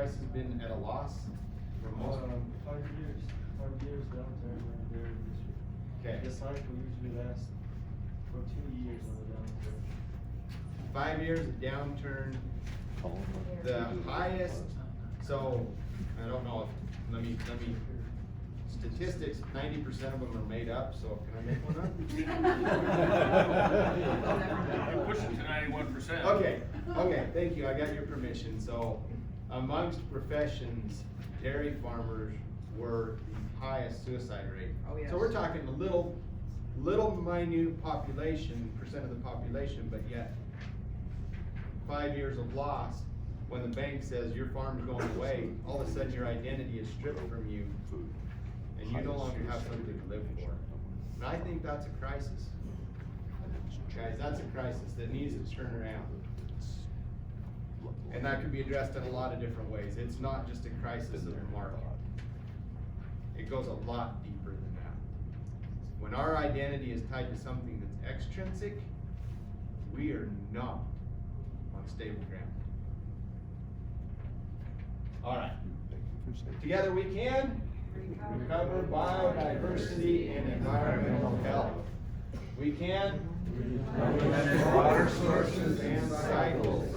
prices been at a loss for most? 5 years. 5 years downturn and there this year. Okay. The cycle usually lasts for 2 years on the downturn. 5 years of downturn, the highest, so, I don't know, let me, statistics, 90% of them are made up, so can I make one up? You push it to 91%. Okay, thank you, I got your permission. So, amongst professions, dairy farmers were the highest suicide rate. Oh, yes. So we're talking a little minute population, percent of the population, but yet 5 years of loss, when the bank says your farm's going away, all of a sudden your identity is stripped from you, and you no longer have something to live for. And I think that's a crisis. Guys, that's a crisis that needs to turn around. And that could be addressed in a lot of different ways. It's not just a crisis of the market. It goes a lot deeper than that. When our identity is tied to something that's extrinsic, we are not on stable ground. All right. Together we can recover biodiversity and environmental health. We can manage water sources and cycles.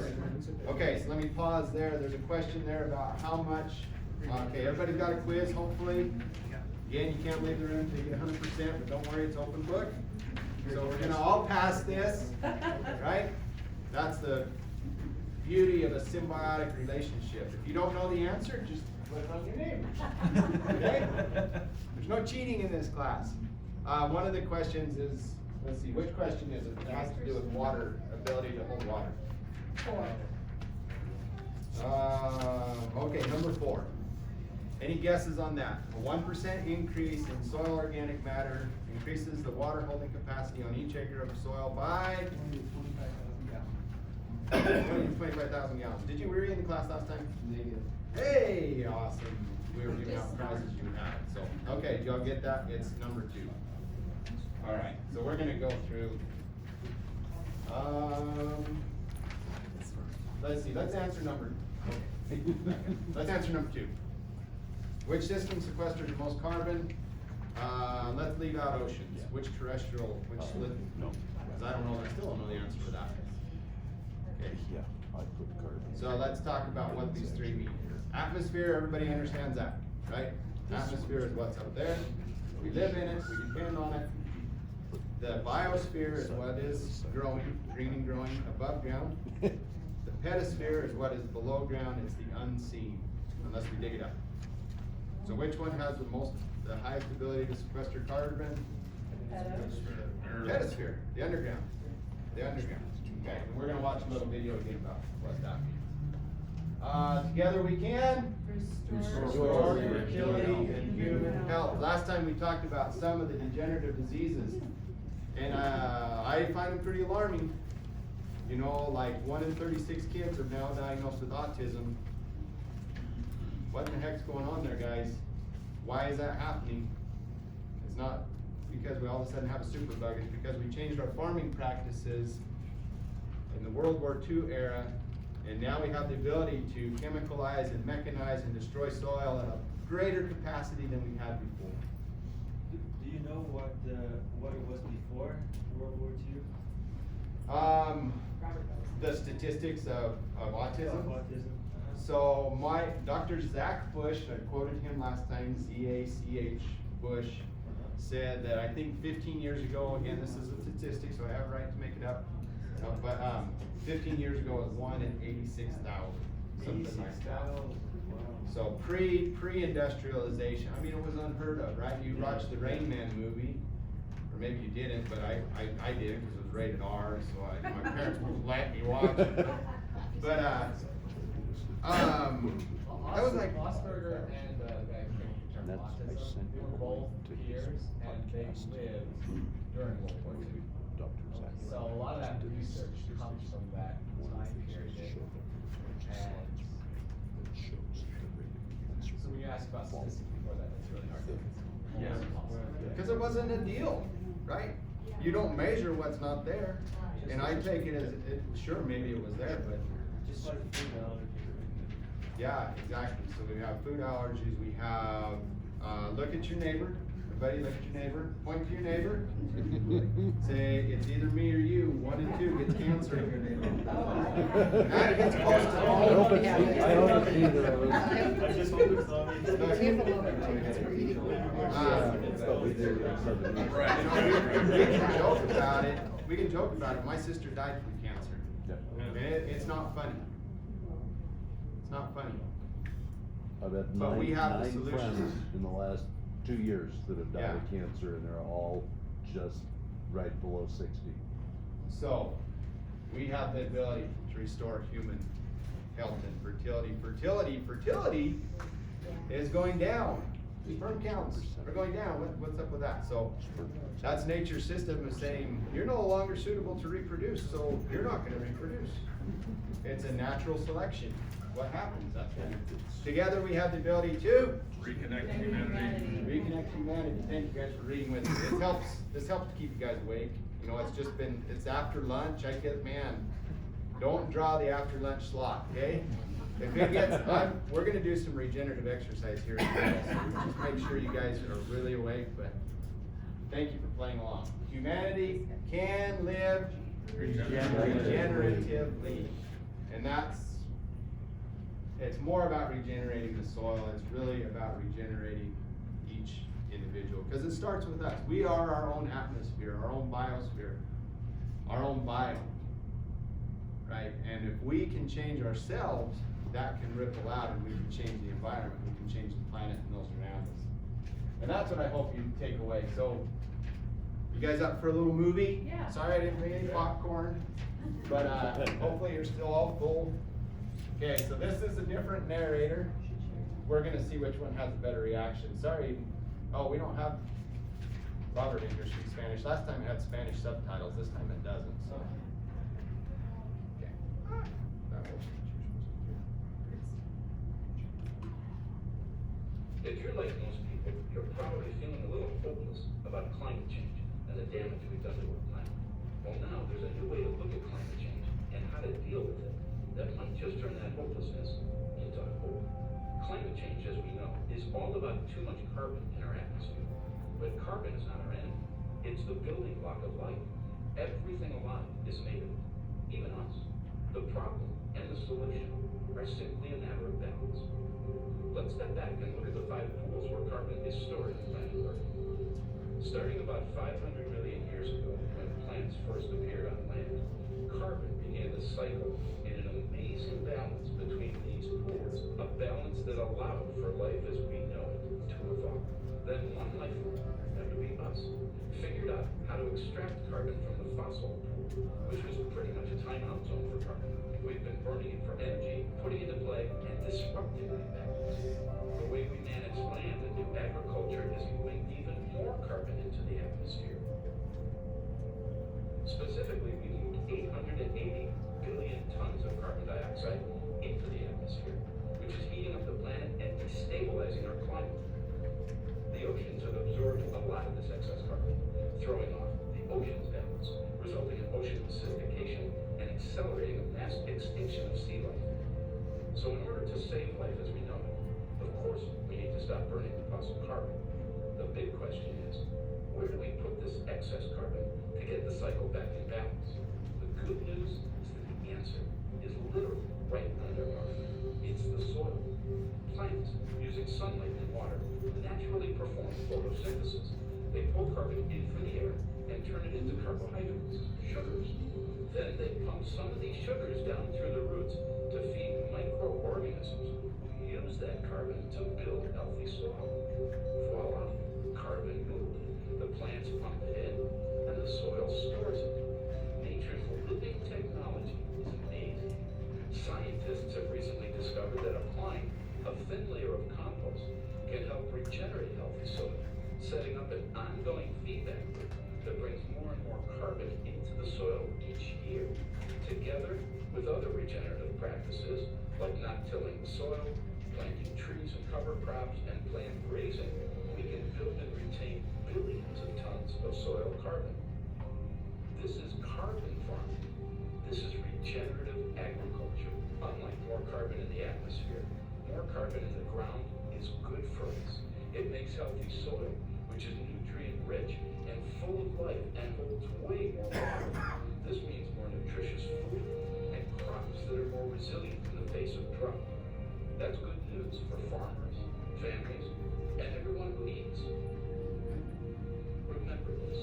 Okay, so let me pause there. There's a question there about how much. Okay, everybody got a quiz, hopefully. Again, you can't leave the room until you get 100%, but don't worry, it's open book. So we're gonna all pass this, right? That's the beauty of a symbiotic relationship. If you don't know the answer, just put it on your name. Okay? There's no cheating in this class. One of the questions is, let's see, which question is it? It has to do with water, ability to hold water. 4. Okay, number 4. Any guesses on that? A 1% increase in soil organic matter increases the water holding capacity on each acre of soil by 20 to 25,000 gallons. Were you in the class last time? Negative. Hey, awesome. We were giving out prizes, you would have it. So, okay, do y'all get that? It's number 2. All right, so we're gonna go through. Let's see, let's answer number, let's answer number 2. Which system sequesters the most carbon? Let's leave out oceans. Which terrestrial, which split? No. Because I don't know, I still don't know the answer to that. Okay. Yeah, I put carbon. So let's talk about what these 3 mean. Atmosphere, everybody understands that, right? Atmosphere is what's up there. We live in it, we depend on it. The biosphere is what is growing, green and growing above ground. The pedosphere is what is below ground, it's the unseen, unless we dig it up. So which one has the highest ability to sequester carbon? Pedosphere, the underground. The underground. Okay, and we're gonna watch a little video again about what that means. Together we can restore fertility and human health. Last time we talked about some of the degenerative diseases, and I find them pretty alarming. You know, like 1 in 36 kids are now diagnosed with autism. What in the heck's going on there, guys? Why is that happening? It's not because we all of a sudden have a superbug, it's because we changed our farming practices in the World War II era, and now we have the ability to chemicalize and mechanize and destroy soil at a greater capacity than we had before. Do you know what it was before World War II? The statistics of autism. Autism. So Dr. Zach Bush, I quoted him last time, Z-A-C-H Bush, said that I think 15 years ago, again, this is a statistic, so I have a right to make it up, but 15 years ago it was 1 in 86,000, something like that. So pre-industrialization, I mean, it was unheard of, right? You watched the Rain Man movie, or maybe you didn't, but I did, because it was rated R, so my parents wouldn't let me watch it. But I was like, Mossberger and the guy who came from autism, they were both peers, and they lived during World War II. So a lot of that research comes from that time period. And so when you ask about statistics before that, it's really hard to answer. because it wasn't a deal, right? You don't measure what's not there, and I take it as, sure, maybe it was there, but Just like food allergy. Yeah, exactly. So we have food allergies, we have, look at your neighbor. Everybody look at your neighbor, point to your neighbor. Say, it's either me or you, 1 and 2 gets cancer. That gets close to all. I hope it's neither of us. I just hope it's not me. We can joke about it. We can joke about it. My sister died from cancer. And it's not funny. It's not funny. I've had But we have the nine solution. friends in the last 2 years that have died of Yeah. cancer, and they're all just right below 60. So, we have the ability to restore human health and fertility. Fertility is going down. Sperm counts are going down. What's up with that? So, that's nature's system of saying, you're no longer suitable to reproduce, so you're not gonna reproduce. It's a natural selection. What happens? That's when, together we have the ability to Reconnect humanity. reconnect humanity. Thank you guys for reading with me. This helps to keep you guys awake. You know, it's after lunch. I get, man, don't draw the after lunch slot, okay? If it gets, we're gonna do some regenerative exercise here as well, so just make sure you guys are really awake, but thank you for playing along. Humanity can live regeneratively, and it's more about regenerating the soil. It's really about regenerating each individual, because it starts with us. We are our own atmosphere, our own biosphere, our own biome, right? And if we can change ourselves, that can ripple out, and we can change the environment, we can change the planet and those around us. And that's what I hope you take away. So, you guys up for a little movie? Yeah. Sorry I didn't bring any popcorn, but hopefully you're still all full. Okay, so this is a different narrator. We're gonna see which one has a better reaction. Sorry, oh, we don't have Robert in here speak Spanish. Last time it had Spanish subtitles, this time it doesn't, so. Okay. That will change. If you're like most people, you're probably feeling a little hopeless about climate change and the damage we've done to our planet. Well, now there's a new way to look at climate change and how to deal with it that might just turn that hopelessness into hope. Climate change, as we know, is all about too much carbon in our atmosphere. But carbon is not our enemy. It's the building block of life. Everything alive is made of it, even us. The problem and the solution are simply a matter of balance. Let's step back and look at the 5 pools where carbon is stored in planet Earth. Starting about 500 million years ago, when plants first appeared on land, carbon began to cycle in an amazing balance between these pools, a balance that allowed for life as we know it to evolve. Then one life form, that would be us, figured out how to extract carbon from the fossil pool, which was pretty much a timeout zone for carbon. We've been burning it for energy, putting it into play, and disrupting that balance. The way we manage land and do agriculture is moving even more carbon into the atmosphere. Specifically, we moved 880 billion tons of carbon dioxide into the atmosphere, which is heating up the planet and destabilizing our climate. The oceans have absorbed a lot of this excess carbon, throwing off the ocean's balance, resulting in ocean acidification and accelerating a mass extinction of sea life. So in order to save life as we know it, of course, we need to stop burning fossil carbon. The big question is, where do we put this excess carbon to get the cycle back in balance? The good news is that the answer is literally right under our feet. It's the soil. Plants, using sunlight and water, naturally perform photosynthesis. They pull carbon in from the air and turn it into carbohydrates, sugars. Then they pump some of these sugars down through the roots to feed microorganisms who use that carbon to build healthy soil. Voila, carbon moved. The plants pump it in, and the soil stores it. Nature's living technology is amazing. Scientists have recently discovered that applying a thin layer of compost can help regenerate healthy soil, setting up an ongoing feedback loop that brings more and more carbon into the soil each year. Together with other regenerative practices, like not tilling the soil, planting trees and cover crops, and plant grazing, we can build and retain billions of tons of soil carbon. This is carbon farming. This is regenerative agriculture. Unlike more carbon in the atmosphere, carbon in the ground is good for us. It makes healthy soil, which is nutrient rich and full of life and holds way more water. This means more nutritious food and crops that are more resilient in the face of drought. That's good news for farmers, families, and everyone who eats. Remember this,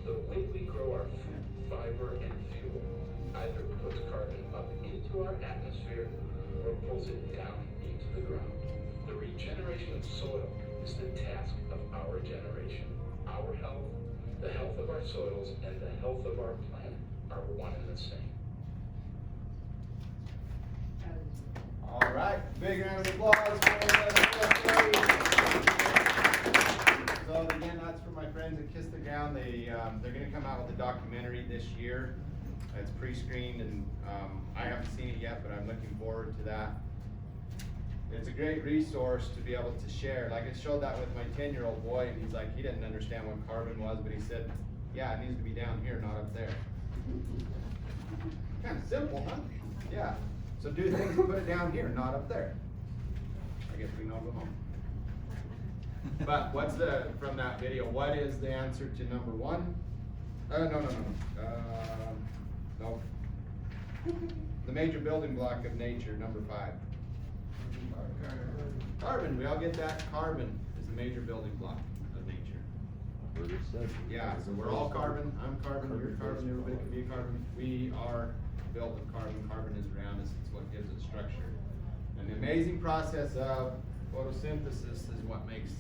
the way we grow our food, fiber, and fuel either puts carbon up into our atmosphere or pulls it down into the ground. The regeneration of soil is the task of our generation. Our health, the health of our soils, and the health of our planet are one and the same. All right, big round of applause for the. So again, that's for my friends at Kiss the Ground. They're going to come out with a documentary this year. It's pre-screened, and I haven't seen it yet, but I'm looking forward to that. It's a great resource to be able to share. Like I showed that with my 10-year-old boy, and he's like, he didn't understand what carbon was, but he said, yeah, it needs to be down here, not up there. Kind of simple, huh? Yeah. So do things and put it down here, not up there. I guess we can all go home. But what's from that video, what is the answer to number one? No. The major building block of nature, number 5. Carbon, we all get that? Carbon is the major building block of nature. Heard it said. Yeah, so we're all carbon, I'm carbon, you're carbon, everybody can be a carbon. We are built with carbon, carbon is around us, it's what gives it structure. And the amazing process of photosynthesis is what makes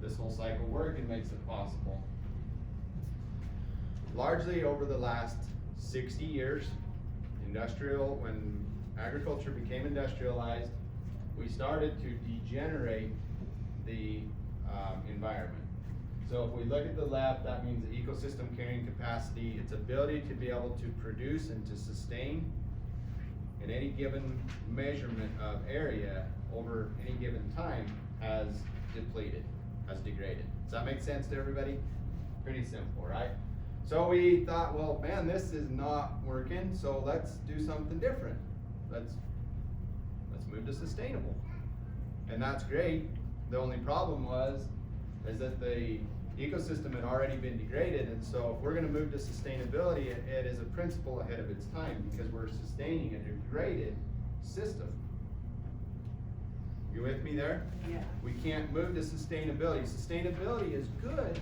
this whole cycle work and makes it possible. Largely over the last 60 years, when agriculture became industrialized, we started to degenerate the environment. So if we look at the left, that means the ecosystem carrying capacity, its ability to be able to produce and to sustain in any given measurement of area over any given time has depleted, has degraded. Does that make sense to everybody? Pretty simple, right? So we thought, well, man, this is not working, so let's do something different. Let's move to sustainable. And that's great. The only problem is that the ecosystem had already been degraded, and so if we're going to move to sustainability, it is a principle ahead of its time because we're sustaining a degraded system. You with me there? Yeah. We can't move to sustainability. Sustainability is good.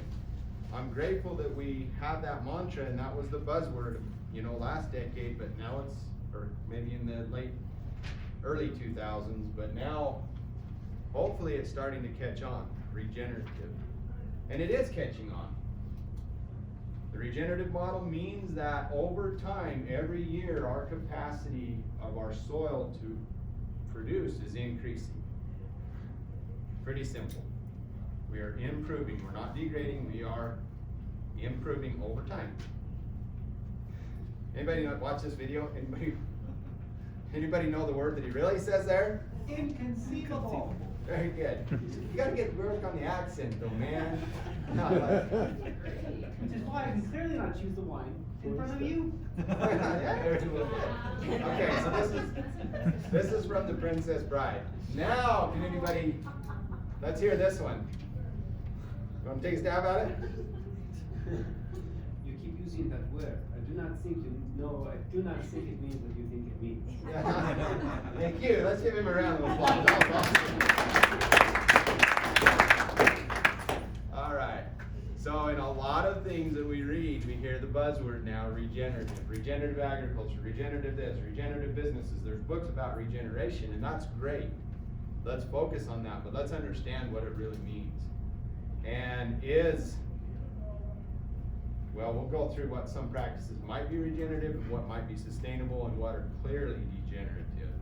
I'm grateful that we have that mantra, and that was the buzzword, last decade, but now it's, or maybe in the early 2000s, but now hopefully it's starting to catch on, regenerative. And it is catching on. The regenerative model means that over time, every year, our capacity of our soil to produce is increasing. Pretty simple. We are improving, we're not degrading, we are improving over time. Anybody watch this video? Anybody know the word that he really says there? Inconceivable. Very good. You gotta get work on the accent though, man. Which is why I can clearly not choose the wine in front of you. Okay, so this is from The Princess Bride. Now, can anybody, let's hear this one. You want to take a stab at it? You keep using that word. I do not think it means what you think it means. Thank you. Let's give him a round of applause. That was awesome. All right. So in a lot of things that we read, we hear the buzzword now, regenerative. Regenerative agriculture, regenerative this, regenerative businesses. There's books about regeneration, and that's great. Let's focus on that, but let's understand what it really means. And we'll go through what some practices might be regenerative, what might be sustainable, and what are clearly degenerative.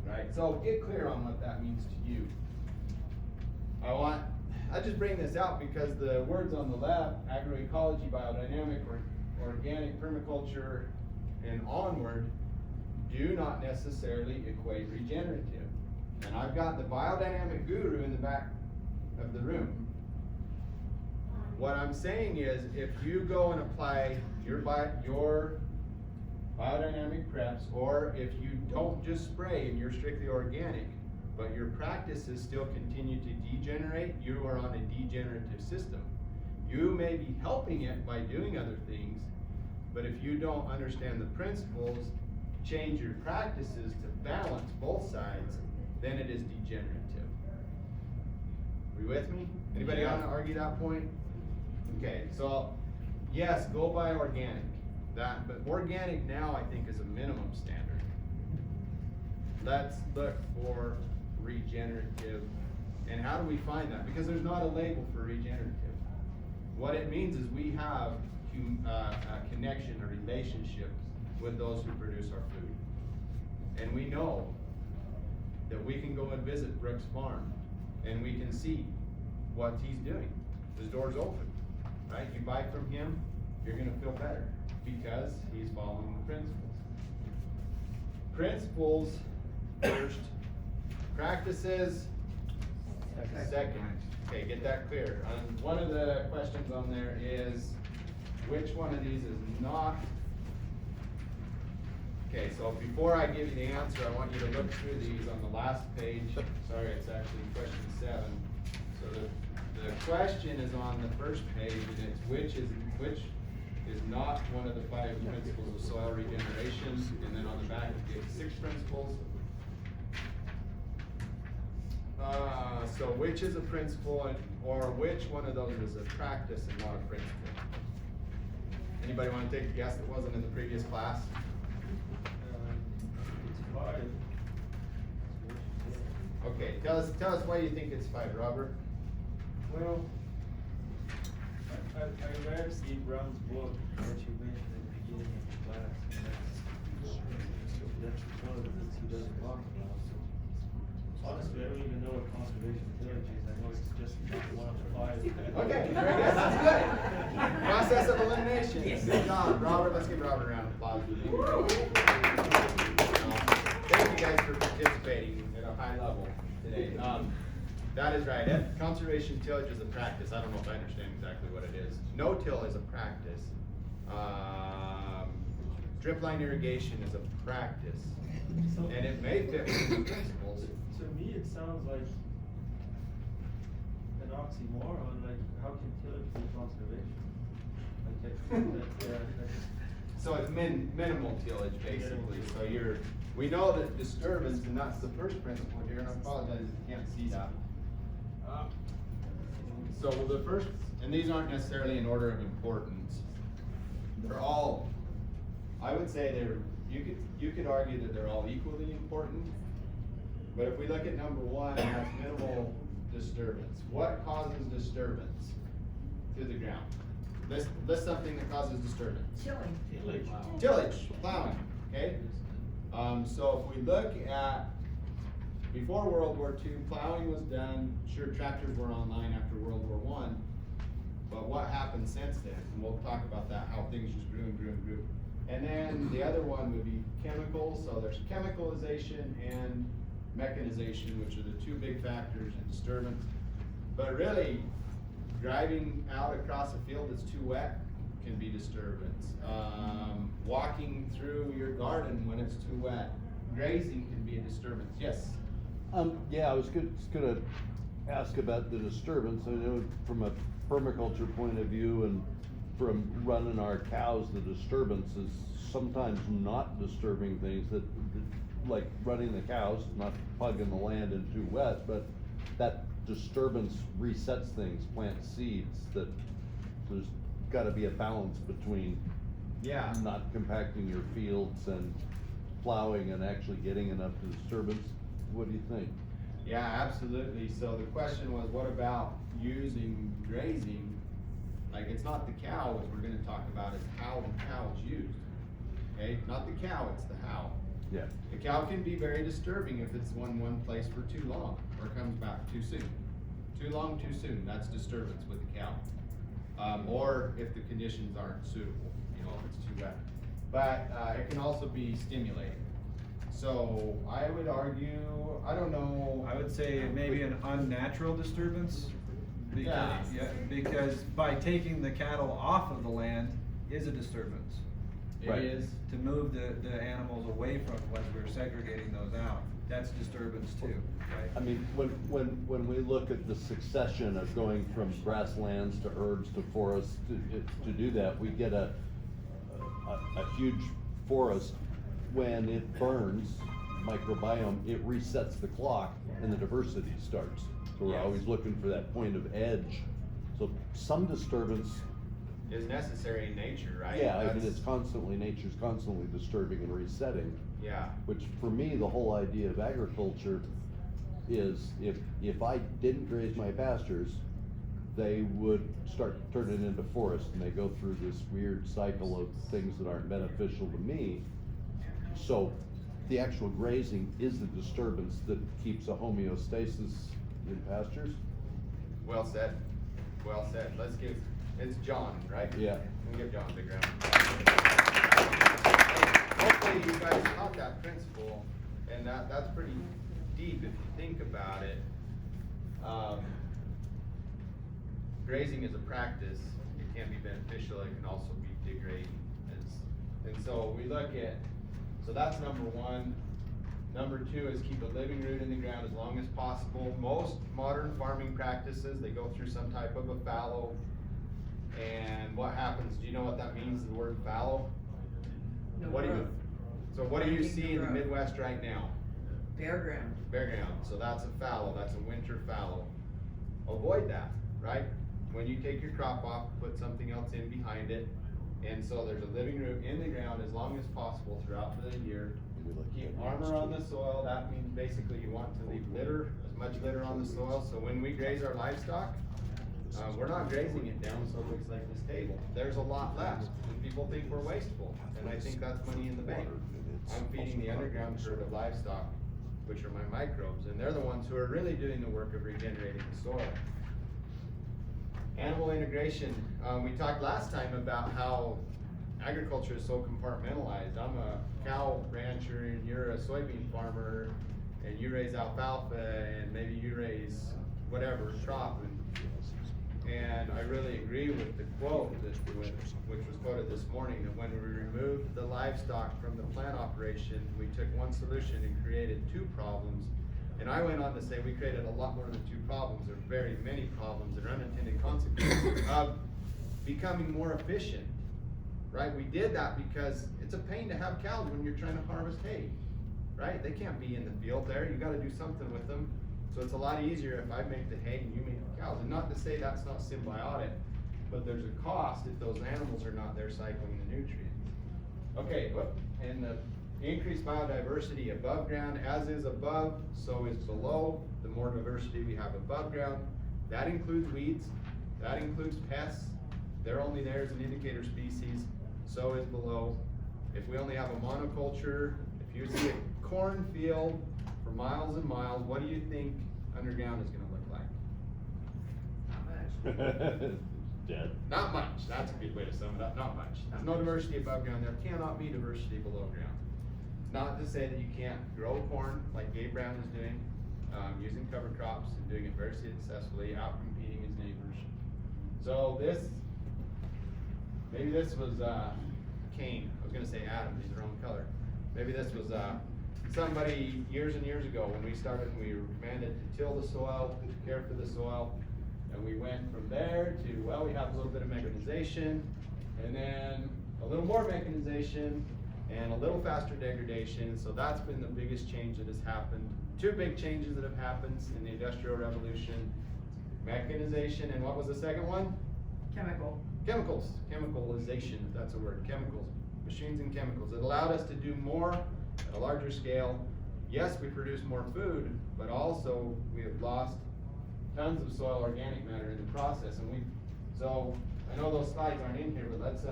Right? So get clear on what that means to you. I just bring this out because the words on the left, agroecology, biodynamic, or organic permaculture, and onward, do not necessarily equate regenerative. And I've got the biodynamic guru in the back of the room. What I'm saying is, if you go and apply your biodynamic preps, or if you don't just spray and you're strictly organic, but your practices still continue to degenerate, you are on a degenerative system. You may be helping it by doing other things, but if you don't understand the principles, change your practices to balance both sides, then it is degenerative. Are you with me? Anybody want to argue that point? Okay, so yes, go by organic. But organic now I think is a minimum standard. Let's look for regenerative. And how do we find that? Because there's not a label for regenerative. What it means is we have a connection, a relationship with those who produce our food. And we know that we can go and visit Brooks Farm and we can see what he's doing. His door's open, right? You buy from him, you're gonna feel better because he's following the principles. Principles first, practices second. Okay, get that clear. One of the questions on there is, which one of these is not? Okay, so before I give you the answer, I want you to look through these on the last page. Sorry, it's actually question 7. So the question is on the first page, and it's which is not one of the 5 principles of soil regeneration, and then on the back it gives 6 principles. So which is a principle, or which one of those is a practice and not a principle? Anybody want to take a guess that wasn't in the previous class? It's 5. Okay, tell us why you think it's 5, Robert. Well, I read Steve Brown's book that you mentioned at the beginning of the class. And that's one of the things he doesn't talk about. So honestly, I don't even know what conservation tillage is. I know it's just one of the 5. Okay, very good. That's good. Process of elimination. Good job, Robert. Let's give Robert a round of applause. Thank you guys for participating at a high level today. That is right. Conservation tillage is a practice. I don't know if I understand exactly what it is. No-till is a practice. Drip line irrigation is a practice. And it may fit with the principles. To me, it sounds like an oxymoron. Like, how can tillage be conservation? So it's minimal tillage, basically. So we know that disturbance, and that's the first principle here, and I apologize if you can't see that. So the first, and these aren't necessarily in order of importance. They're all, I would say you could argue that they're all equally important. But if we look at number 1, that's minimal disturbance. What causes disturbance to the ground? List something that causes disturbance. Tillage, plowing, okay? So if we look at, before World War II, plowing was done. Sure, tractors were online after World War I, but what happened since then? And we'll talk about that, how things just grew and grew and grew. And then the other one would be chemicals. So there's chemicalization and mechanization, which are the 2 big factors in disturbance. But really, driving out across a field that's too wet can be disturbance. Walking through your garden when it's too wet, grazing can be a disturbance. Yes? Yeah, I was gonna ask about the disturbance. I know from a permaculture point of view and from running our cows, the disturbance is sometimes not disturbing things that like running the cows, not plugging the land in too wet, but that disturbance resets things, plant seeds, that there's gotta be a balance between not compacting your fields and plowing and actually getting enough disturbance. What do you think? Yeah, absolutely. So the question was, what about using grazing? Like, it's not the cow, what we're gonna talk about is how the cow is used. Okay, not the cow, it's the how. Yeah. The cow can be very disturbing if it's in one place for too long, or comes back too soon. Too long, too soon, that's disturbance with the cow. Or if the conditions aren't suitable, if it's too wet. But it can also be stimulating. So I would argue, I don't know. I would say maybe an unnatural disturbance. Yeah. Because by taking the cattle off of the land is a disturbance. It is. To move the animals away from when we're segregating those out. that's disturbance too, right? I mean, when we look at the succession of going from grasslands to herbs to forests, to do that, we get a huge forest. When it burns, microbiome, it resets the clock and the diversity starts. So we're Yes. always looking for that point of edge. So some disturbance, Is necessary in nature, right? yeah, I mean, That's- it's constantly, nature's constantly disturbing and resetting. Yeah, Which for me, the whole idea of agriculture is if I didn't graze my pastures, they would start turning into forest and they go through this weird cycle of things that aren't beneficial to me. So the actual grazing is the disturbance that keeps a homeostasis in pastures. well said, well said. Let's give, it's John, right? Yeah. We'll give John a big round. Hopefully you guys caught that principle, and that's pretty deep if you think about it. Grazing is a practice. It can be beneficial, it can also be degrading. And so we look at, so that's number one. Number two is keep a living root in the ground as long as possible. Most modern farming practices, they go through some type of a fallow. And what happens, do you know what that means, the word fallow? No What do you, growth. so what do you Planting see in the growth. Midwest right now? Bare ground. Bare ground, so that's a fallow, that's a winter fallow. Avoid that, right? When you take your crop off, put something else in behind it. And so there's a living root in the ground as long as possible throughout the year. Keep armor on the soil, that means basically you want to leave litter, as much litter on the soil, so when we graze our livestock, we're not grazing it down so it looks like this table. There's a lot left, and people think we're wasteful, and I think that's money in the bank. I'm feeding the underground herd of livestock, which are my microbes, and they're the ones who are really doing the work of regenerating the soil. Animal integration, we talked last time about how agriculture is so compartmentalized. I'm a cow rancher and you're a soybean farmer, and you raise alfalfa and maybe you raise whatever crop. And I really agree with the quote which was quoted this morning, that when we removed the livestock from the plant operation, we took one solution and created two problems. And I went on to say we created a lot more than two problems. There are very many problems and unintended consequences of becoming more efficient, right? We did that because it's a pain to have cows when you're trying to harvest hay, right? They can't be in the field there. You gotta do something with them. So it's a lot easier if I make the hay and you make the cows. And not to say that's not symbiotic, but there's a cost if those animals are not there cycling the nutrients. Okay, and the increased biodiversity above ground, as is above, so is below. The more diversity we have above ground, that includes weeds, that includes pests. They're only there as an indicator species, so is below. If we only have a monoculture, if you see a cornfield for miles and miles, what do you think underground is gonna look like? Not much. Dead. Not much, that's a good way to sum it up, not much. There's no diversity above ground, there cannot be diversity below ground. Not to say that you can't grow corn like Gabe Brown is doing, using cover crops and doing it very successfully, out competing his neighbors. So maybe this was Cain, I was gonna say Adam, he's the wrong color. Maybe this was somebody years and years ago when we started, we were commanded to till the soil, care for the soil. And we went from there to, well, we have a little bit of mechanization, and then a little more mechanization, and a little faster degradation. So that's been the biggest change that has happened. Two big changes that have happened in the Industrial Revolution: mechanization, and what was the second one? Chemical. Chemicals, chemicalization, if that's a word, chemicals, machines and chemicals. It allowed us to do more at a larger scale. Yes, we produce more food, but also we have lost tons of soil organic matter in the process. And so I know those slides aren't in here, but let's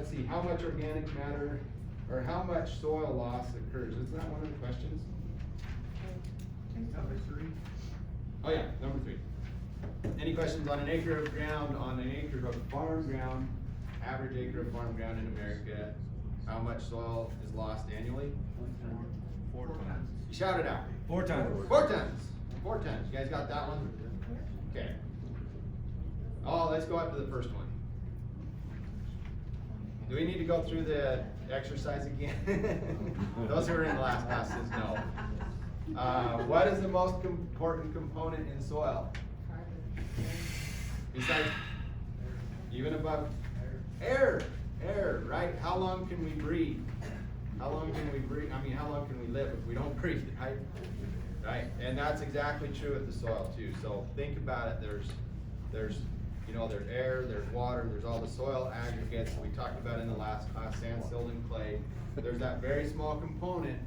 see, how much organic matter, or how much soil loss occurs? Isn't that one of the questions? Number 3. Oh yeah, number 3. Any questions on an acre of ground, on an acre of farm ground, average acre of farm ground in America, how much soil is lost annually? 4 tons. Shout it out. 4 tons. 4 tons. 4 tons. You guys got that one? Okay. Oh, let's go up to the first one. Do we need to go through the exercise again? Those who were in the last class says no. What is the most important component in soil? Besides, even above air, right? How long can we breathe? How long can we breathe? I mean, how long can we live if we don't breathe, right? Right, and that's exactly true with the soil too. So think about it. There's there's air, there's water, there's all the soil aggregates we talked about in the last class, sand, silt, and clay. There's that very small component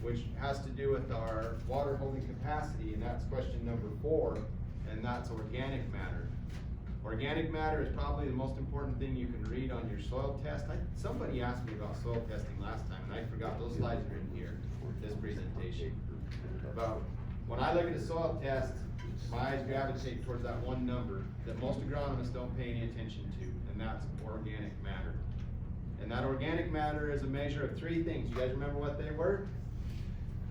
which has to do with our water holding capacity, and that's question number 4, and that's organic matter. Organic matter is probably the most important thing you can read on your soil test. Somebody asked me about soil testing last time, and I forgot those slides are in here, this presentation. But when I look at a soil test, my eyes gravitate towards that one number that most agronomists don't pay any attention to, and that's organic matter. And that organic matter is a measure of 3 things. You guys remember what they were?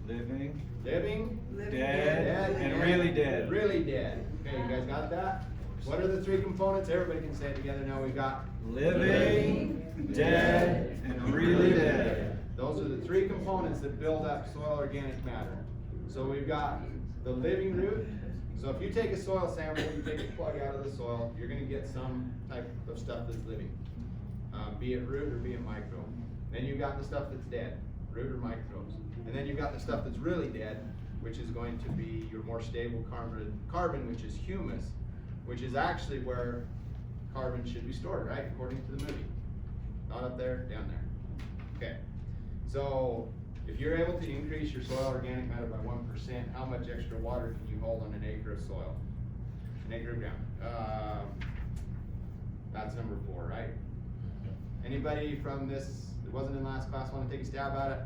Living, Dead, and really dead. Really dead. Okay, you guys got that? What are the 3 components? Everybody can say it together now. We've got Living, dead, and really dead. Those are the 3 components that build up soil organic matter. So we've got the living root. So if you take a soil sample, you take a plug out of the soil, you're gonna get some type of stuff that's living. Be it root or be it micro. Then you've got the stuff that's dead, root or microbes. And then you've got the stuff that's really dead, which is going to be your more stable carbon, which is humus, which is actually where carbon should be stored, right? According to the movie. Not up there, down there. Okay. So if you're able to increase your soil organic matter by 1%, how much extra water can you hold on an acre of soil? An acre of ground. That's number 4, right? Anybody from this that wasn't in last class want to take a stab at it?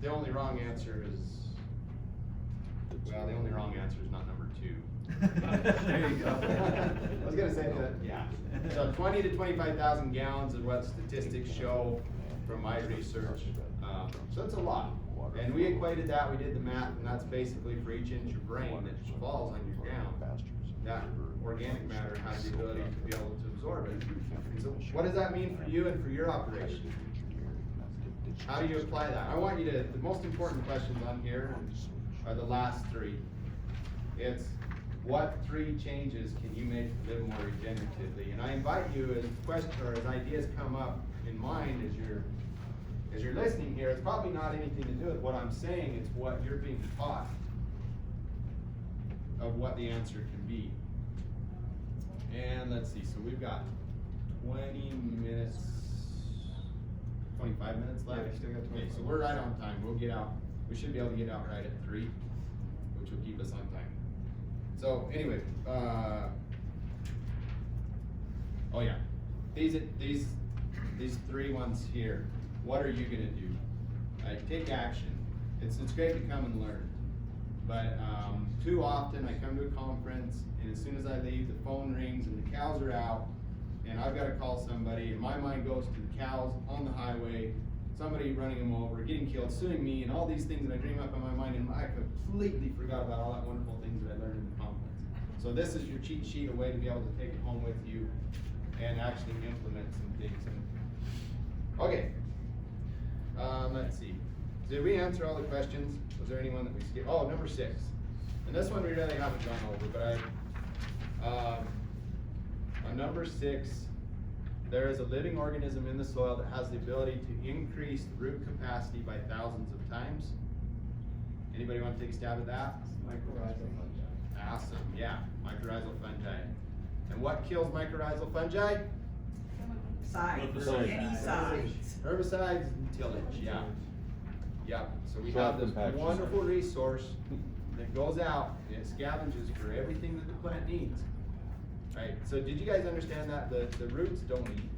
The only wrong answer is, well, the only wrong answer is not number 2. There you go. I was gonna say that, yeah. So 20 to 25,000 gallons is what statistics show from my research. So that's a lot. And we equated that, we did the math, and that's basically for each inch of rain that falls on your ground, that organic matter has the ability to be able to absorb it. And so what does that mean for you and for your operation? How do you apply that? I want you to, the most important questions on here are the last 3. It's what 3 changes can you make to live more regeneratively? And I invite you as questions or as ideas come up in mind as you're listening here, it's probably not anything to do with what I'm saying, it's what you're being taught of what the answer can be. And let's see, so we've got 20 minutes, 25 minutes left. Yeah, we still got 25 Okay, so we're right on time. We'll get out, we should be able to get out right at 3, which will keep us on time. So anyway, oh yeah, these 3 ones here, what are you gonna do? Take action. It's great to come and learn, but too often I come to a conference and as soon as I leave, the phone rings and the cows are out and I've got to call somebody and my mind goes to the cows on the highway, somebody running them over, getting killed, suing me, and all these things that I dream up in my mind, and I completely forgot about all that wonderful things that I learned in the conference. So this is your cheat sheet, a way to be able to take it home with you and actually implement some things. Okay, let's see. Did we answer all the questions? Was there anyone that we skipped? Oh, number 6. And this one we really haven't gone over, but on number 6, there is a living organism in the soil that has the ability to increase the root capacity by thousands of times. Anybody want to take a stab at that? Mycorrhizal fungi. Awesome, yeah, mycorrhizal fungi. And what kills mycorrhizal fungi? Sides, Sides. any sides. Herbicides and tillage, yeah. Yeah, so we Crop have this compaction. wonderful resource that goes out and it scavenges for everything that the plant needs. Right, so did you guys understand that? The roots don't eat.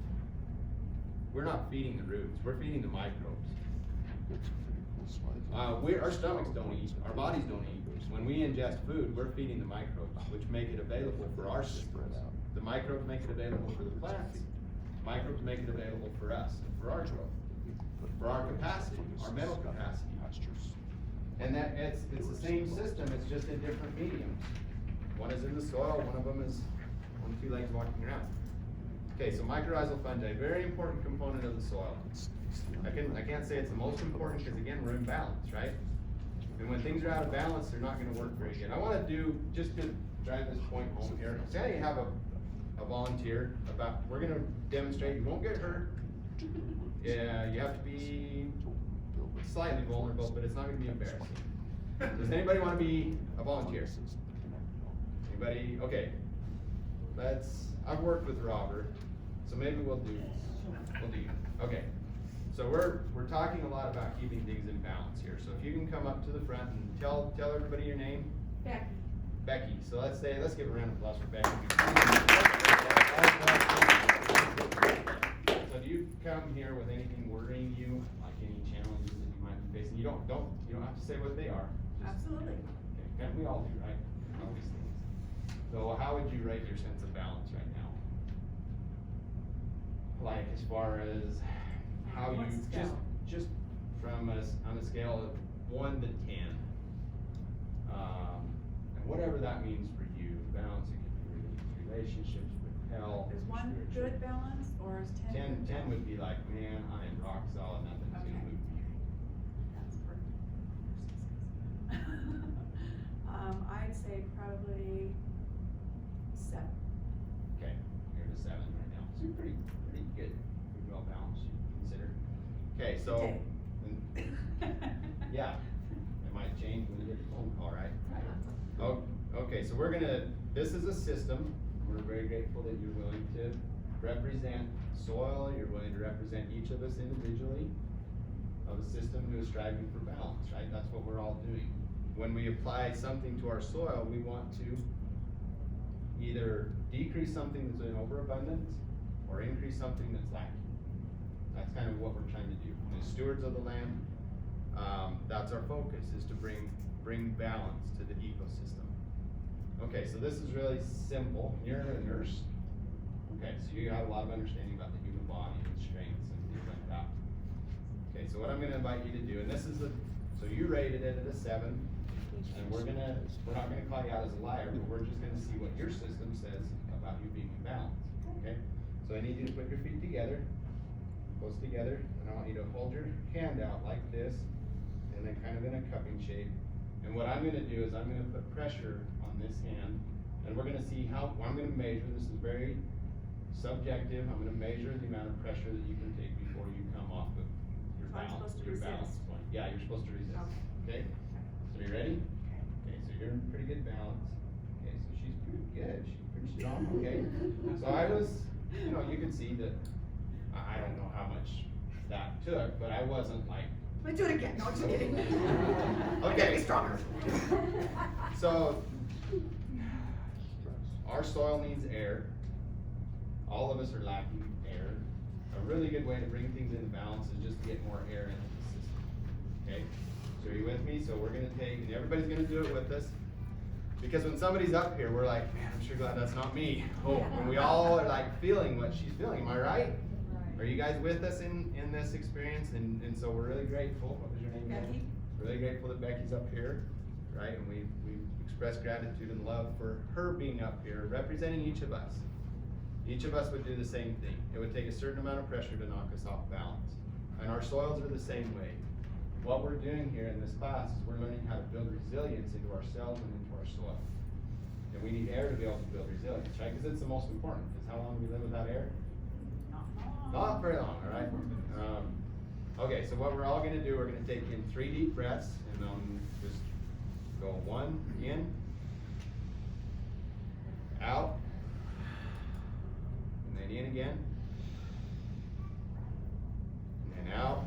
We're not feeding the roots, we're feeding the microbes. Our stomachs don't eat, our bodies don't eat. When we ingest food, we're feeding the microbes, which make it available for our systems. The microbes make it available for the plants. Microbes make it available for us, for our growth, for our capacity, our mental capacity. And that it's the same system, it's just in different mediums. One is in the soil, one of them is on 2 legs walking around. Okay, so mycorrhizal fungi, very important component of the soil. I can't say it's the most important because again, we're in balance, right? And when things are out of balance, they're not gonna work very good. I wanna do, just to drive this point home here, say you have a volunteer we're gonna demonstrate, you won't get hurt. Yeah, you have to be slightly vulnerable, but it's not gonna be embarrassing. Does anybody wanna be a volunteer? Anybody? Okay. I've worked with Robert, so maybe we'll do you. Okay. So we're talking a lot about keeping things in balance here. So if you can come up to the front and tell everybody your name. Becky. Becky. So let's give a round of applause for Becky. So do you come here with anything worrying you, like any challenges that you might be facing? You don't have to say what they are. Absolutely. Okay. And we all do, right? All these things. So how would you rate your sense of balance right now? Like as far as how you What's the scale? just from on a scale of 1 to 10, and whatever that means for you, balance, it could be relationships with health. Is 1 good balance or is 10? 10 would be like, man, I am rock solid, nothing's gonna Okay. move me. That's perfect. I'd say probably 7. Okay, you're at a 7 right now, so you're pretty good, pretty well balanced, you consider. Okay, so, yeah, it might change when you get the phone call, right? Oh, okay, so this is a system. We're very grateful that you're willing to represent soil, you're willing to represent each of us individually of a system who is striving for balance, right? That's what we're all doing. When we apply something to our soil, we want to either decrease something that's in overabundance or increase something that's lacking. That's kind of what we're trying to do. As stewards of the land, that's our focus, is to bring balance to the ecosystem. Okay, so this is really simple. You're a nurse. Okay, so you have a lot of understanding about the human body and strengths and things like that. Okay, so what I'm gonna invite you to do, and this is so you rated it at a 7, and we're not gonna call you out as a liar, but we're just gonna see what your system says about you being in balance, okay? So I need you to put your feet together, close together, and I want you to hold your hand out like this, and then kind of in a cupping shape. And what I'm gonna do is I'm gonna put pressure on this hand, and we're gonna see I'm gonna measure, this is very subjective, I'm gonna measure the amount of pressure that you can take before you come off of your So I'm balance, supposed to your balance resist. point. Yeah, you're supposed to resist, okay? So you ready? Okay, so you're in pretty good balance. Okay, so she's pretty good, she's pretty strong, okay? So you can see that, I don't know how much that took, but I wasn't like. Let's do it again. No, just kidding. Okay. Be stronger. So, our soil needs air. All of us are lacking air. A really good way to bring things into balance is just to get more air into the system. Okay? So are you with me? So we're gonna and everybody's gonna do it with us. Because when somebody's up here, we're like, man, I'm sure glad that's not me. Oh, and we all are like feeling what she's feeling, am I right? Are you guys with us in this experience? And so we're really grateful. What was your name? Becky. Really grateful that Becky's up here, right? And we express gratitude and love for her being up here, representing each of us. Each of us would do the same thing. It would take a certain amount of pressure to knock us off balance. And our soils are the same way. What we're doing here in this class is we're learning how to build resilience into ourselves and into our soil. And we need air to be able to build resilience, right? Because it's the most important. Because how long do we live without air? Not very long, all right? Okay, so what we're all gonna do, we're gonna take in 3 deep breaths, and just go 1 in, out, and then in again, and then out,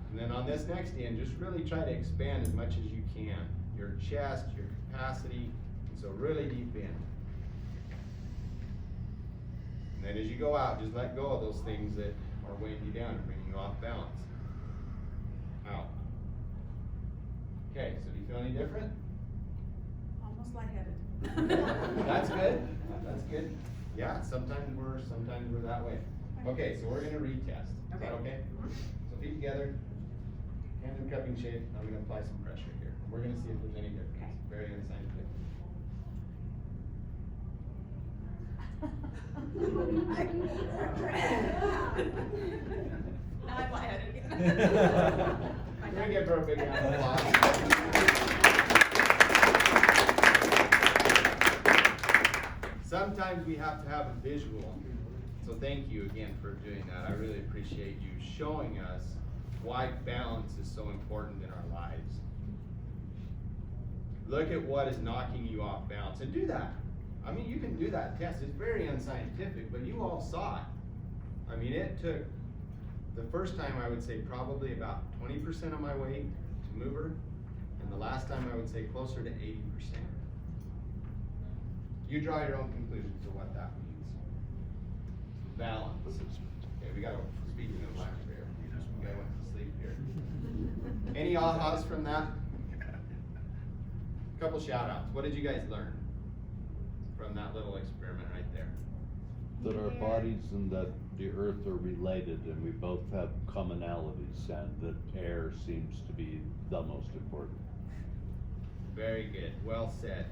and then on this next in, just really try to expand as much as you can, your chest, your capacity, and so really deep in. And then as you go out, just let go of those things that are weighing you down and bringing you off balance. Out. Okay, so do you feel any different? Almost lightheaded. That's good. That's good. Yeah, sometimes we're that way. Okay, so we're gonna retest. Is that okay? So feet together, hands in cupping shape. I'm gonna apply some pressure here. We're gonna see if there's any difference. Very unscientific. Now I'm lightheaded again. Can we give her a big round of applause? Sometimes we have to have a visual, so thank you again for doing that. I really appreciate you showing us why balance is so important in our lives. Look at what is knocking you off balance, and do that. I mean, you can do that test. It's very unscientific, but you all saw it. I mean, it took, the first time I would say probably about 20% of my weight to move her, and the last time I would say closer to 80%. You draw your own conclusions of what that means. Balance. Okay, we gotta, speaking of lack of air, we gotta went to sleep here. Any ahas from that? Couple shout outs. What did you guys learn from that little experiment right there? That our bodies and that the earth are related and we both have commonalities, and that air seems to be the most important. Very good. Well said.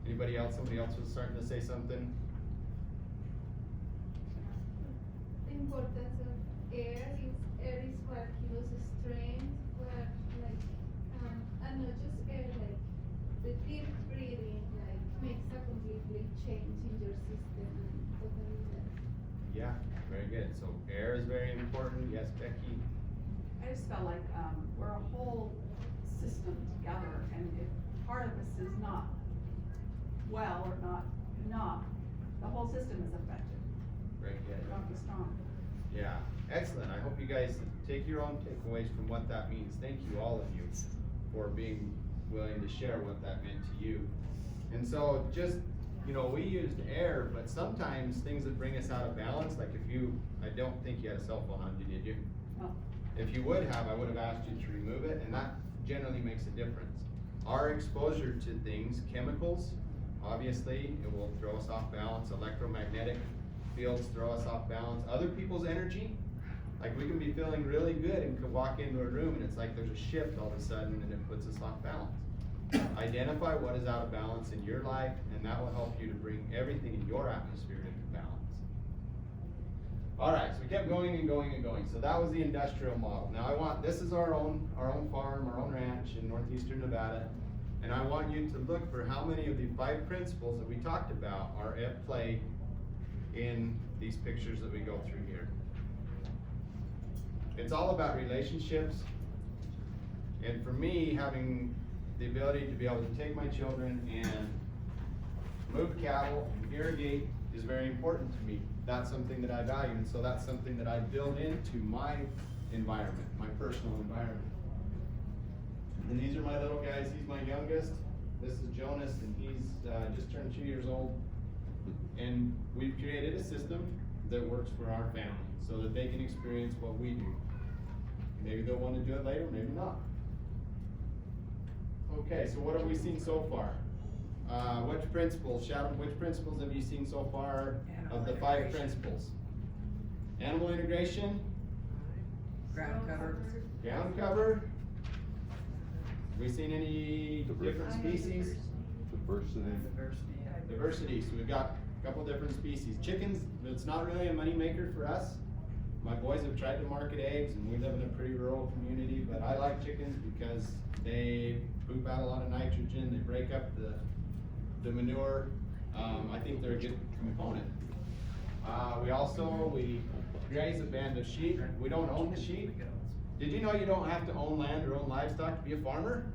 Anybody else? Somebody else was starting to say something? Importance of air is what gives us strength, what like and not just air, like the deep breathing like makes a completely change in your system and totally that. Yeah, very good. So air is very important. Yes, Becky? I just felt like, we're a whole system together, and if part of us is not well or not enough, the whole system is affected. Very good. We don't be strong. Yeah, excellent. I hope you guys take your own takeaways from what that means. Thank you, all of you, for being willing to share what that meant to you. And so just, you know, we used air, but sometimes things that bring us out of balance, like if you, I don't think you had a cell phone on, did you? No. If you would have, I would have asked you to remove it, and that generally makes a difference. Our exposure to things, chemicals, obviously, it will throw us off balance. Electromagnetic fields throw us off balance. Other people's energy, like we can be feeling really good and could walk into a room and it's like there's a shift all of a sudden and it puts us off balance. Identify what is out of balance in your life, and that will help you to bring everything in your atmosphere into balance. All right, so we kept going and going and going. So that was the industrial model. Now this is our own farm, our own ranch in northeastern Nevada. And I want you to look for how many of the 5 principles that we talked about are at play in these pictures that we go through here. It's all about relationships. And for me, having the ability to be able to take my children and move cattle and irrigate is very important to me. That's something that I value, and so that's something that I build into my environment, my personal environment. And these are my little guys. He's my youngest. This is Jonas, and he's just turned 2 years old. And we've created a system that works for our family so that they can experience what we do. Maybe they'll want to do it later, maybe not. Okay, so what have we seen so far? Which principles have you seen so far of the 5 principles? Animal integration. Ground cover. Ground cover. Have we seen any different species? Diversity. So we've got a couple different species. Chickens, it's not really a money maker for us. My boys have tried to market eggs, and we live in a pretty rural community, but I like chickens because they poop out a lot of nitrogen, they break up the manure. I think they're a good component. We graze a band of sheep. We don't own the sheep. Did you know you don't have to own land or own livestock to be a farmer?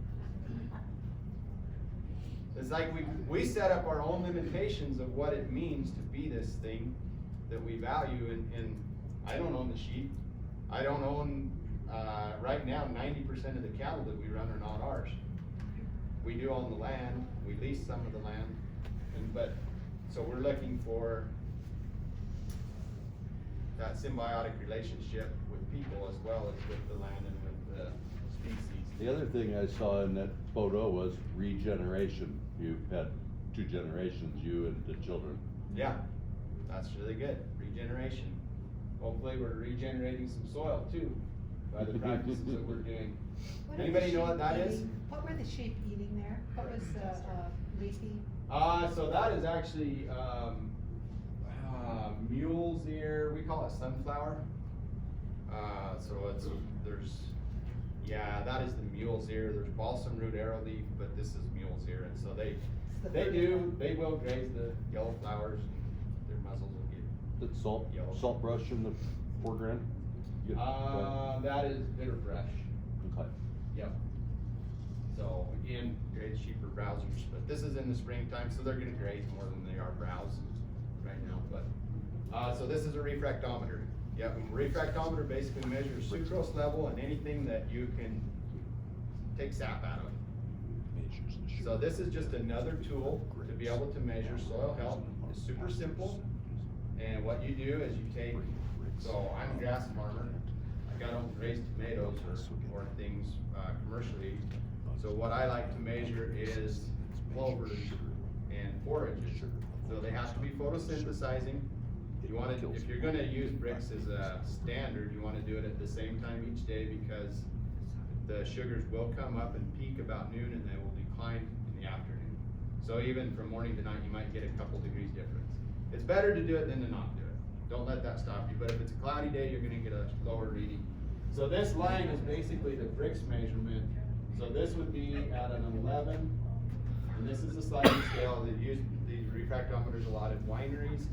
It's like we set up our own limitations of what it means to be this thing that we value, and I don't own the sheep. I don't own, right now, 90% of the cattle that we run are not ours. We do own the land, we lease some of the land, so we're looking for that symbiotic relationship with people as well as with the land and with the species. The other thing I saw in that photo was regeneration. You had 2 generations, you and the children. Yeah, that's really good. Regeneration. Hopefully we're regenerating some soil too by the practices that we're doing. Anybody know what that is? What were the sheep eating there? What was leafy? So that is actually, mule's ear, we call it sunflower. So it's, yeah, that is the mule's ear, there's balsam root arrowleaf, but this is mule's ear, and so they will graze the yellow flowers, and their muzzles will get. That salt brush in the foreground? That is bitter brush. Okay. Yep. So again, graze sheep or browsers, but this is in the springtime, so they're gonna graze more than they are browse right now, but, so this is a refractometer. Yep, and refractometer basically measures sucrose level and anything that you can take sap out of. So this is just another tool to be able to measure soil health. It's super simple, and what you do is you take, so I'm a grass farmer, I don't raise tomatoes or things commercially. So what I like to measure is clovers and forages. So they have to be photosynthesizing. You want to, if you're gonna use bricks as a standard, you wanna do it at the same time each day because the sugars will come up and peak about noon and they will decline in the afternoon. So even from morning to night, you might get a couple degrees difference. It's better to do it than to not do it. Don't let that stop you, but if it's a cloudy day, you're gonna get a lower reading. So this line is basically the bricks measurement. So this would be at an 11, and this is a sliding scale. They use these refractometers a lot at wineries.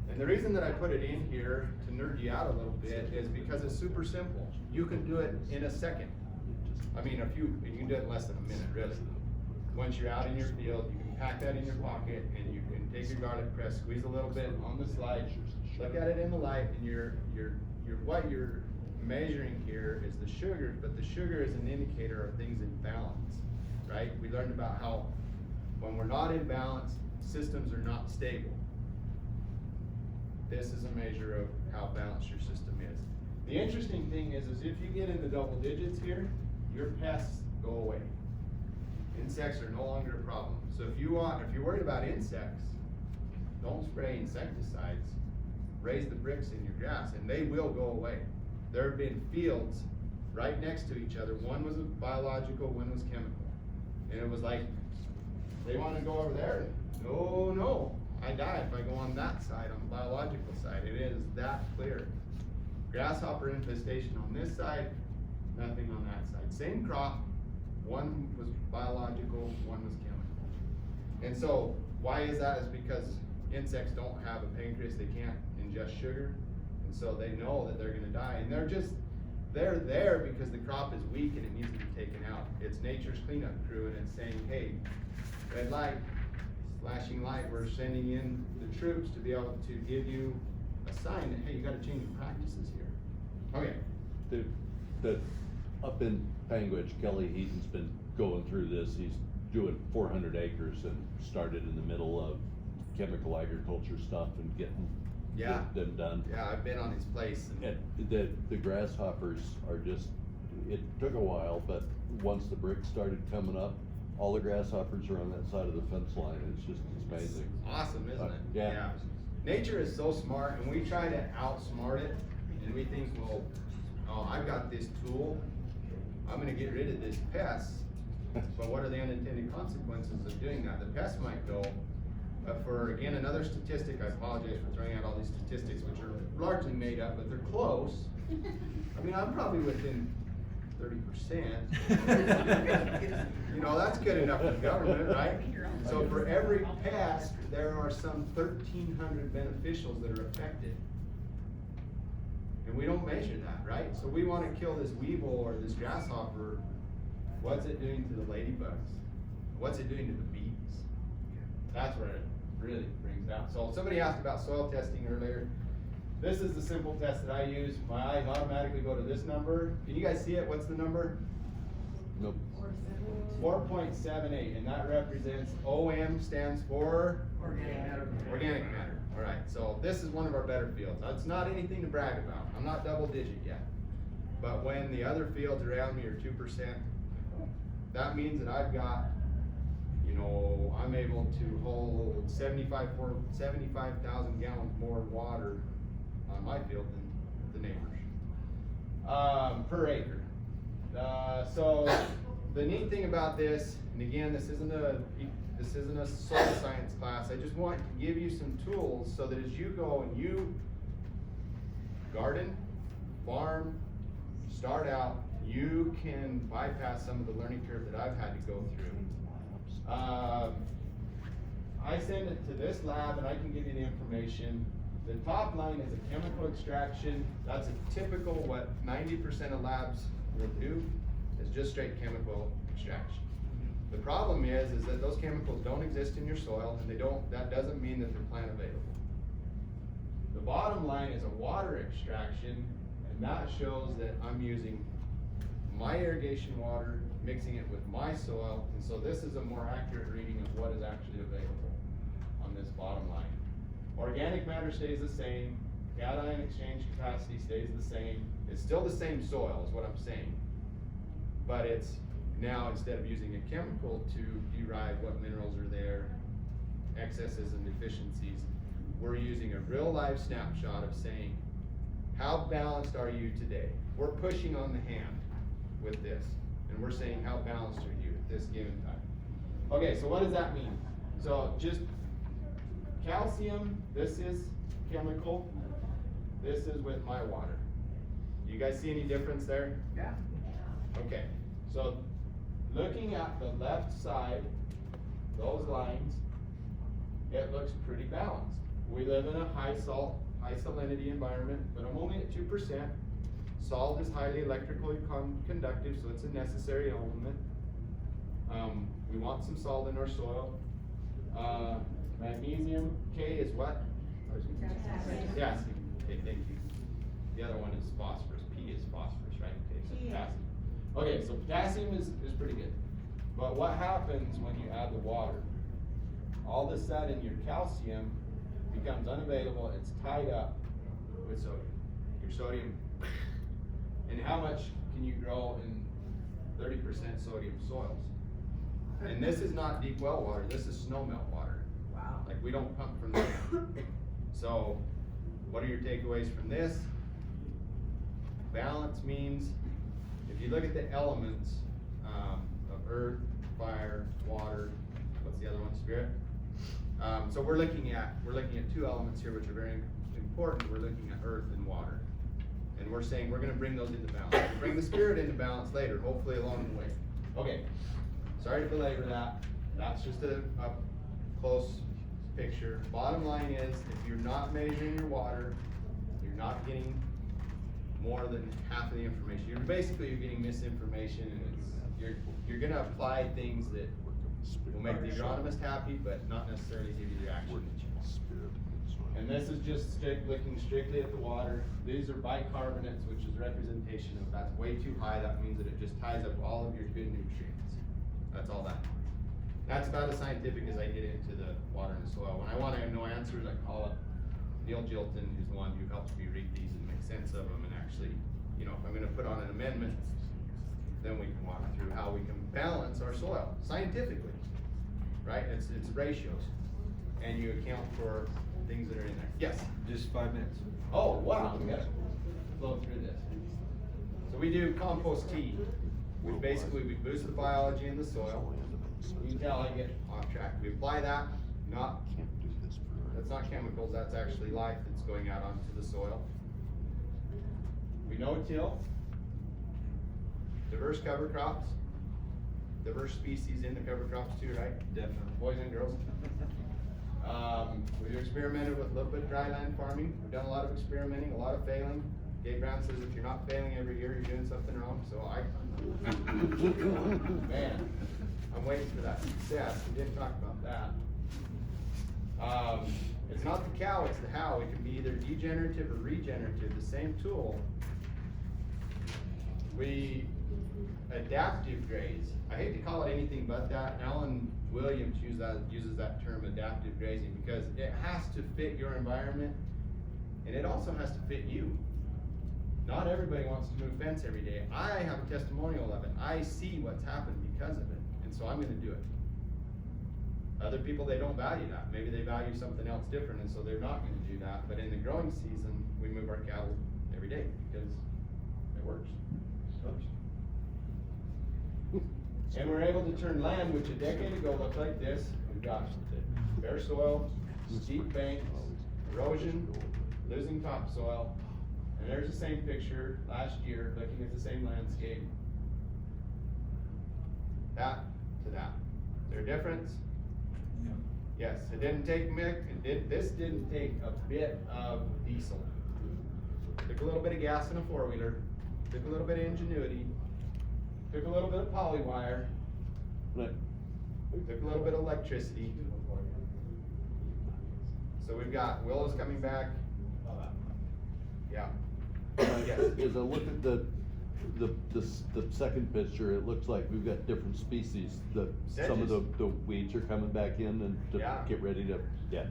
And the reason that I put it in here to nerd you out a little bit is because it's super simple. You can do it in a second. I mean, you can do it in less than a minute, really. Once you're out in your field, you can pack that in your pocket and you can take your garlic press, squeeze a little bit on the slide, look at it in the light, and what you're measuring here is the sugar, but the sugar is an indicator of things in balance, right? We learned about how when we're not in balance, systems are not stable. This is a measure of how balanced your system is. The interesting thing is if you get into double digits here, your pests go away. Insects are no longer a problem. So if you're worried about insects, don't spray insecticides. Raise the bricks in your grass and they will go away. There have been fields right next to each other. One was biological, one was chemical. And it was like, they want to go over there. No, I die if I go on that side, on the biological side. It is that clear. Grasshopper infestation on this side, nothing on that side. Same crop, one was biological, one was chemical. And so, why is that? Is because insects don't have a pancreas, they can't ingest sugar. And so they know that they're gonna die. And they're there because the crop is weak and it needs to be taken out. It's nature's cleanup crew and it's saying, hey, red light, flashing light, we're sending in the troops to be able to give you a sign that, hey, you gotta change your practices here. Okay. Up in Panguitch, Kelly Heaton's been going through this. He's doing 400 acres and started in the middle of chemical agriculture stuff and getting them done. Yeah, I've been on his place. And the grasshoppers are just, it took a while, but once the bricks started coming up, all the grasshoppers are on that side of the fence line. It's amazing. It's awesome, isn't it? Yeah. Nature is so smart and we try to outsmart it and we think, well, oh, I've got this tool, I'm gonna get rid of this pest. But what are the unintended consequences of doing that? The pest might go, but for, again, another statistic, I apologize for throwing out all these statistics, which are largely made up, but they're close. I mean, I'm probably within 30%. You know, that's good enough for the government, right? So for every pest, there are some 1,300 beneficials that are affected. And we don't measure that, right? So we want to kill this weevil or this grasshopper. What's it doing to the ladybugs? What's it doing to the bees? That's where it really brings out. So somebody asked about soil testing earlier. This is the simple test that I use. My eyes automatically go to this number. Can you guys see it? What's the number? Nope. 4.78, and that represents OM stands for? Organic matter. Organic matter. All right, so this is one of our better fields. It's not anything to brag about. I'm not double digit yet. But when the other fields around me are 2%, that means that I've got, you know, I'm able to hold 75,000 gallons more water on my field than the neighbors, per acre. So the neat thing about this, and again, this isn't a this isn't a soil science class. I just want to give you some tools so that as you go and you garden, farm, start out, you can bypass some of the learning curve that I've had to go through. I send it to this lab and I can give you the information. The top line is a chemical extraction. That's a typical, what 90% of labs will do is just straight chemical extraction. The problem is that those chemicals don't exist in your soil, and that doesn't mean that they're plant available. The bottom line is a water extraction, and that shows that I'm using my irrigation water, mixing it with my soil, and so this is a more accurate reading of what is actually available on this bottom line. Organic matter stays the same, cation exchange capacity stays the same, it's still the same soil is what I'm saying. But it's now, instead of using a chemical to derive what minerals are there, excesses and deficiencies, we're using a real life snapshot of saying, how balanced are you today? We're pushing on the hand with this, and we're saying, how balanced are you at this given time? Okay, so what does that mean? So just calcium, this is chemical, this is with my water. Do you guys see any difference there? Yeah. Okay, so looking at the left side, those lines, it looks pretty balanced. We live in a high salt, high salinity environment, but I'm only at 2%. Salt is highly electrically conductive, so it's a necessary element. We want some salt in our soil. Magnesium, K is what? Potassium. Okay, thank you. The other one is phosphorus. P is phosphorus, right? Okay, so potassium. Okay, so potassium is pretty good. But what happens when you add the water? All of a sudden your calcium becomes unavailable, it's tied up with sodium. Your sodium, and how much can you grow in 30% sodium soils? And this is not deep well water, this is snow melt water. Wow. Like we don't pump from the ground. So what are your takeaways from this? Balance means, if you look at the elements of earth, fire, water, what's the other one, spirit? So we're looking at two elements here which are very important. We're looking at earth and water. And we're saying we're gonna bring those into balance. We'll bring the spirit into balance later, hopefully along the way. Okay, sorry to belabor that. That's just a close picture. Bottom line is, if you're not measuring your water, you're not getting more than half of the information. You're getting misinformation, and you're gonna apply things that will make the agronomist happy, but not necessarily give you the action. And this is just looking strictly at the water. These are bicarbonates, which is representation of that's way too high. That means that it just ties up all of your good nutrients. That's all that. That's about as scientific as I get into the water and the soil. When I want to know answers, I call up Neil Jilton, who's the one who helps me read these and make sense of them. And actually, if I'm going to put on an amendment, then we can walk through how we can balance our soil scientifically, right? It's ratios, and you account for things that are in there. Yes? Just 5 minutes. Oh, wow, we gotta blow through this. So we do compost tea, which basically we boost the biology in the soil. You can tell I get off track. We apply that, that's not chemicals, that's actually life that's going out onto the soil. We no-till, diverse cover crops, diverse species in the cover crops too, right? Definitely. Boys and girls. We've experimented with a little bit of dry land farming. We've done a lot of experimenting, a lot of failing. Dave Brown says if you're not failing every year, you're doing something wrong. So man, I'm waiting for that success. We didn't talk about that. It's not the cow, it's the how. It can be either degenerative or regenerative, the same tool. We adaptive graze. I hate to call it anything but that. Alan Williams uses that term adaptive grazing because it has to fit your environment, and it also has to fit you. Not everybody wants to move fence every day. I have a testimonial of it. I see what's happened because of it, and so I'm gonna do it. Other people, they don't value that. Maybe they value something else different, and so they're not gonna do that. But in the growing season, we move our cattle every day because it works. And we're able to turn land, which a decade ago looked like this. We've got bare soil, steep banks, erosion, losing topsoil. And there's the same picture last year, looking at the same landscape. That to that. Is there a difference? Yes, it didn't take this didn't take a bit of diesel. Took a little bit of gas in a four-wheeler, took a little bit of ingenuity, took a little bit of polywire, Right. took a little bit of electricity. So we've got willows coming back. Yeah. Yes. As I look at the second picture, it looks like we've got different species. Some of Sedges. the weeds are coming back in and to Yeah. get ready to, yeah.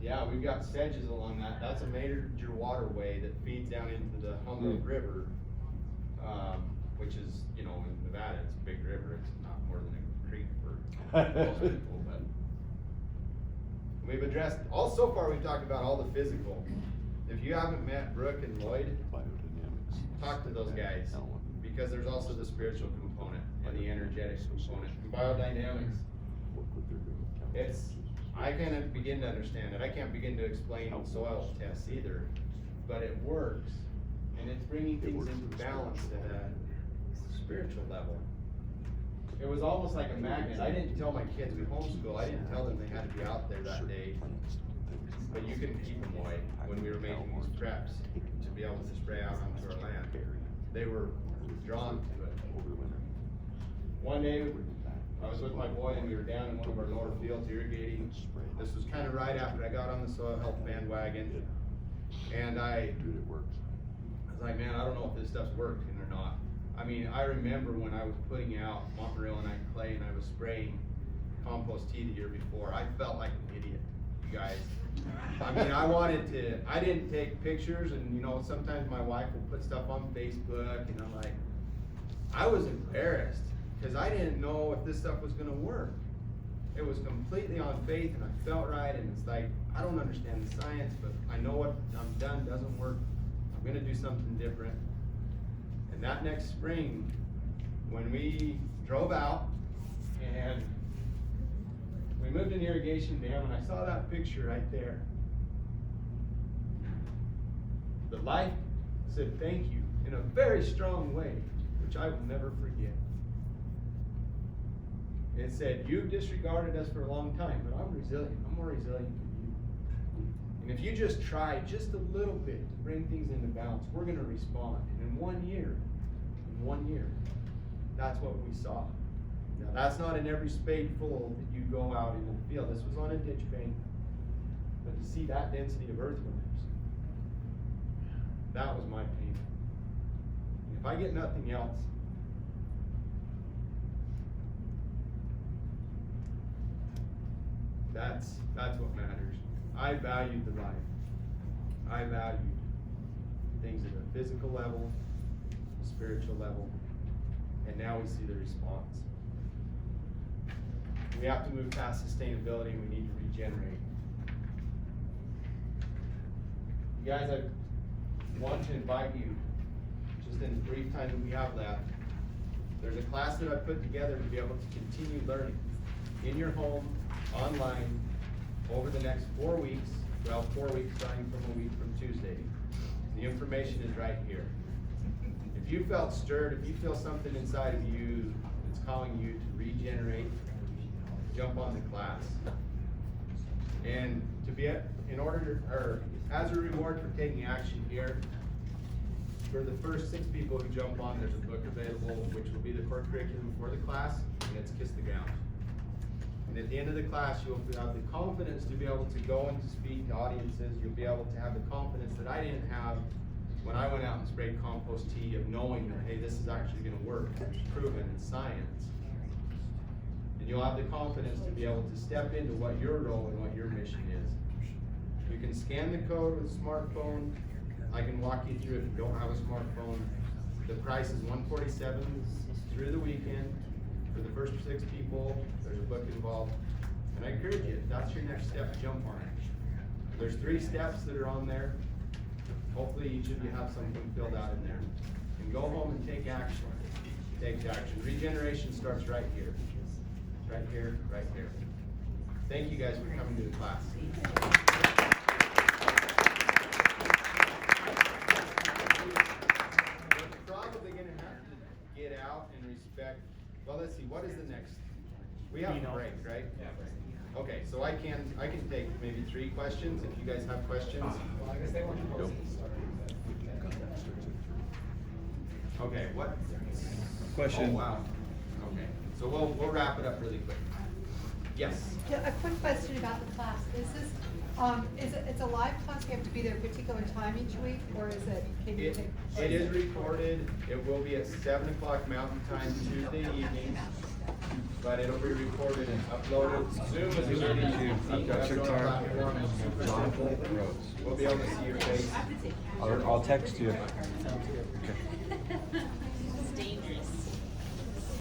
Yeah, we've got sedges along that. That's a major waterway that feeds down into the Humboldt River, which is, you know, in Nevada, it's a big river. It's not more than a creek for most people, but we've addressed, so far we've talked about all the physical. If you haven't met Brooke and Lloyd, Biodynamics. talk to those guys, because there's also the spiritual component and the energetic component. Biodynamics, I can't begin to understand it. I can't begin to explain soil tests either, but it works, and it's bringing things into balance at a spiritual level. It was almost like a magnet. I didn't tell my kids, we homeschool, I didn't tell them they had to be out there that day, but you couldn't keep them away when we were making these preps to be able to spray out onto our land. They were drawn to it. One day, I was with my boy and we were down in one of our lower fields irrigating. This was kind of right after I got on the soil health bandwagon. And I was like, man, I don't know if this stuff's working or not. I mean, I remember when I was putting out Montmorillonite clay and I was spraying compost tea the year before, I felt like an idiot, you guys. I mean, I didn't take pictures, and you know, sometimes my wife will put stuff on Facebook and I'm like, I was embarrassed because I didn't know if this stuff was gonna work. It was completely on faith and I felt right, and it's like, I don't understand the science, but I know what I'm done doesn't work. I'm gonna do something different. And that next spring, when we drove out and we moved an irrigation dam, and I saw that picture right there. The light said thank you in a very strong way, which I will never forget. It said, you've disregarded us for a long time, but I'm resilient. I'm more resilient than you. And if you just try just a little bit to bring things into balance, we're gonna respond. And in 1 year, that's what we saw. Now, that's not in every spadeful that you go out into the field. This was on a ditch bank. But to see that density of earthworms, that was my pain. And if I get nothing else, that's what matters. I valued the life. I valued things at a physical level, a spiritual level, and now we see the response. We have to move past sustainability, and we need to regenerate. You guys, I want to invite you, just in the brief time that we have left, there's a class that I put together to be able to continue learning in your home, online, over the next 4 weeks, well, 4 weeks starting from a week from Tuesday. The information is right here. If you felt stirred, if you feel something inside of you that's calling you to regenerate, jump on the class. And to be, as a reward for taking action here, for the first 6 people who jump on, there's a book available, which will be the core curriculum for the class, and it's Kiss the Ground. And at the end of the class, you'll have the confidence to be able to go and to speak to audiences. You'll be able to have the confidence that I didn't have when I went out and sprayed compost tea, of knowing that, hey, this is actually gonna work. It's proven in science. And you'll have the confidence to be able to step into what your role and what your mission is. You can scan the code with a smartphone. I can walk you through if you don't have a smartphone. The price is $147 through the weekend. For the first 6 people, there's a book involved. And I encourage you, if that's your next step, jump on it. There's 3 steps that are on there. Hopefully each of you have something filled out in there. And go home and take action. takes action. Regeneration starts right here. Right here, right here. Thank you guys for coming to the class. We're probably gonna have to get out and respect, well, let's see, what is the next? We have a break, right? Okay, so I can take maybe 3 questions if you guys have questions. Well, I guess they want to post it, sorry. Okay, what? Question. Oh, wow. Okay, so we'll wrap it up really quick. Yes? Yeah, a quick question about the class. It's a live class, you have to be there a particular time each week, or is it, can you take? It is recorded. It will be at 7 o'clock Mountain Time Tuesday evening, but it'll be recorded and uploaded. Zoom is really easy. I've got your card. We'll be able to see your face. I'll text you. Okay.